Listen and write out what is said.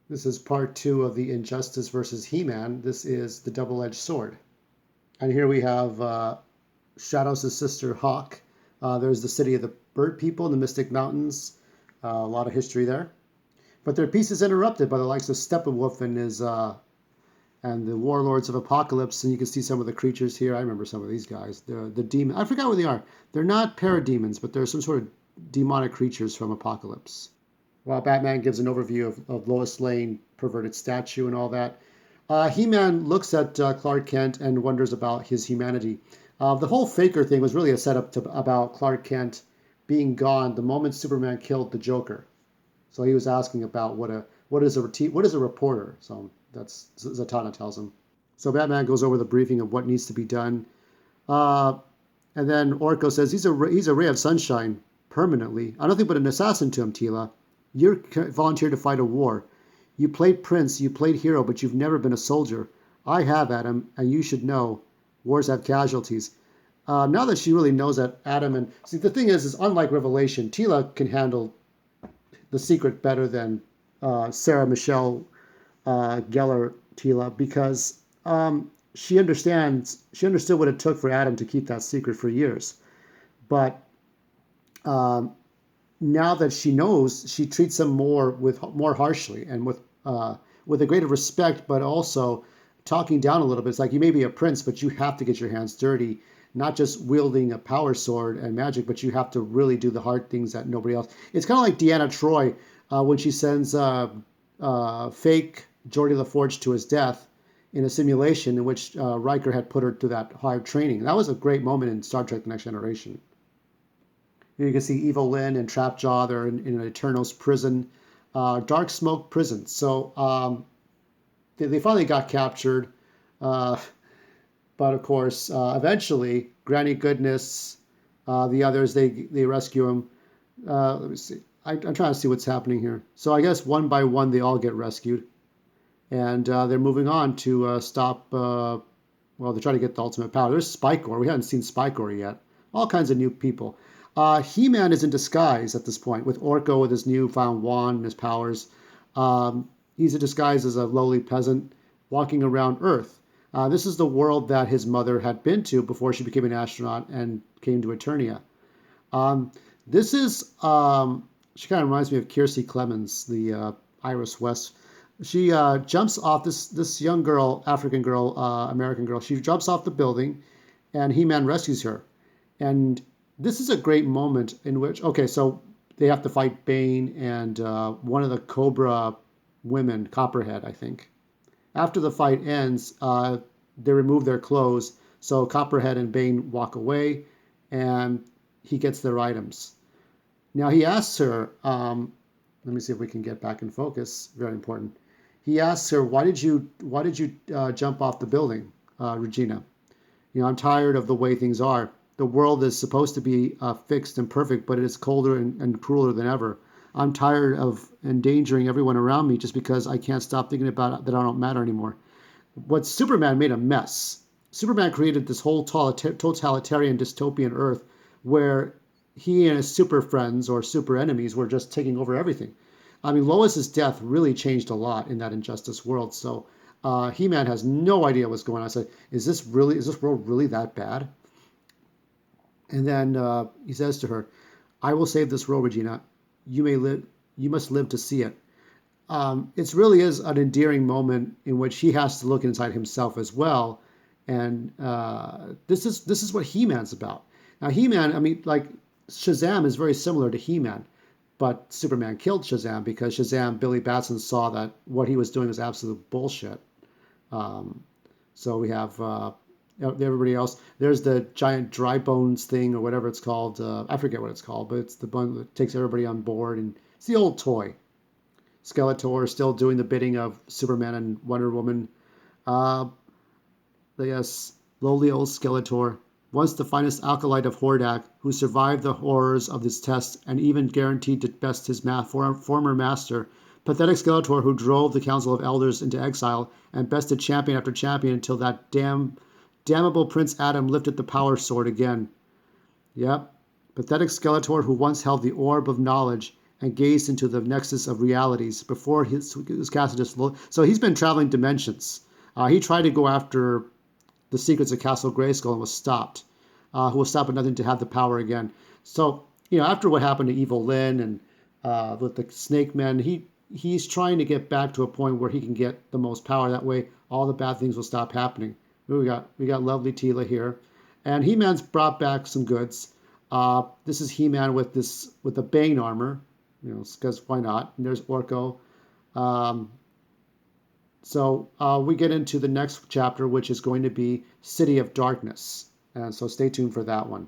This is part two of the Injustice versus He-Man. This is the double-edged sword. And here we have Shadows' sister Hawk. There's the city of the bird people in the Mystic Mountains. A lot of history there. But their peace is interrupted by the likes of Steppenwolf and the warlords of Apocalypse. And you can see some of the creatures here. I remember some of these guys. The demon. I forgot what they are. They're not parademons, but they're some sort of demonic creatures from Apocalypse. While Batman gives an overview of Lois Lane, perverted statue, and all that, He-Man looks at Clark Kent and wonders about his humanity. The whole Faker thing was really a setup about Clark Kent being gone the moment Superman killed the Joker. So he was asking about what is a reporter. So that's Zatanna tells him. So Batman goes over the briefing of what needs to be done, and then Orko says he's a ray of sunshine permanently. I don't think but an assassin to him, Tila. You're volunteered to fight a war. You played Prince, you played hero, but you've never been a soldier. I have, Adam, and you should know. Wars have casualties. Now that she really knows that Adam and... See, the thing is unlike Revelation, Tila can handle the secret better than Sarah Michelle Gellar Tila because she understood what it took for Adam to keep that secret for years. But... now that she knows, she treats him more harshly and with a greater respect, but also talking down a little bit. It's like, you may be a prince, but you have to get your hands dirty, not just wielding a power sword and magic, but you have to really do the hard things that nobody else. It's kind of like Deanna Troi when she sends fake Geordie LaForge to his death in a simulation in which Riker had put her through that hard training. That was a great moment in Star Trek: The Next Generation. You can see Evil Lynn and Trapjaw. They're in an Eternals prison, Dark Smoke prison. So they finally got captured. But of course, eventually, Granny Goodness, the others, they rescue him. Let me see. I'm trying to see what's happening here. So I guess one by one, they all get rescued. And they're moving on to stop... they're trying to get the ultimate power. There's Spikor. We haven't seen Spikor yet. All kinds of new people. He-Man is in disguise at this point with Orko with his newfound wand and his powers. He's in disguise as a lowly peasant walking around Earth. This is the world that his mother had been to before she became an astronaut and came to Eternia. This is, she kind of reminds me of Kiersey Clemens, the Iris West. She jumps off, this young girl, African girl, American girl, she jumps off the building and He-Man rescues her. And this is a great moment in which, so they have to fight Bane and one of the Cobra women, Copperhead, I think. After the fight ends, they remove their clothes, so Copperhead and Bane walk away, and he gets their items. Now he asks her, let me see if we can get back in focus, very important. He asks her, why did you jump off the building, Regina? I'm tired of the way things are. The world is supposed to be fixed and perfect, but it is colder and crueler than ever. I'm tired of endangering everyone around me just because I can't stop thinking about it, that I don't matter anymore. What Superman made a mess. Superman created this whole totalitarian dystopian Earth where he and his super friends or super enemies were just taking over everything. I mean, Lois's death really changed a lot in that Injustice world. So He-Man has no idea what's going on. I said, is this world really that bad? And then he says to her, I will save this world, Regina. You must live to see it. It really is an endearing moment in which he has to look inside himself as well. And this is what He-Man's about. Now, He-Man, I mean, like Shazam is very similar to He-Man, but Superman killed Shazam because Billy Batson saw that what he was doing was absolute bullshit. So we have... everybody else. There's the giant dry bones thing or whatever it's called. I forget what it's called, but it's the one that takes everybody on board. And it's the old toy. Skeletor is still doing the bidding of Superman and Wonder Woman. Yes, lowly old Skeletor. Once the finest acolyte of Hordak, who survived the horrors of this test and even guaranteed to best his former master. Pathetic Skeletor who drove the Council of Elders into exile and bested champion after champion until that damnable Prince Adam lifted the power sword again. Yep. Pathetic Skeletor who once held the orb of knowledge and gazed into the nexus of realities before his castle just. So he's been traveling dimensions. He tried to go after the secrets of Castle Grayskull and was stopped. Who was stopped at nothing to have the power again. So after what happened to Evil Lyn and with the Snake Men, he's trying to get back to a point where he can get the most power. That way, all the bad things will stop happening. We got lovely Tila here, and He-Man's brought back some goods. This is He-Man with the Bane armor, because why not? And there's Orko. Um, so we get into the next chapter, which is going to be City of Darkness, and so stay tuned for that one.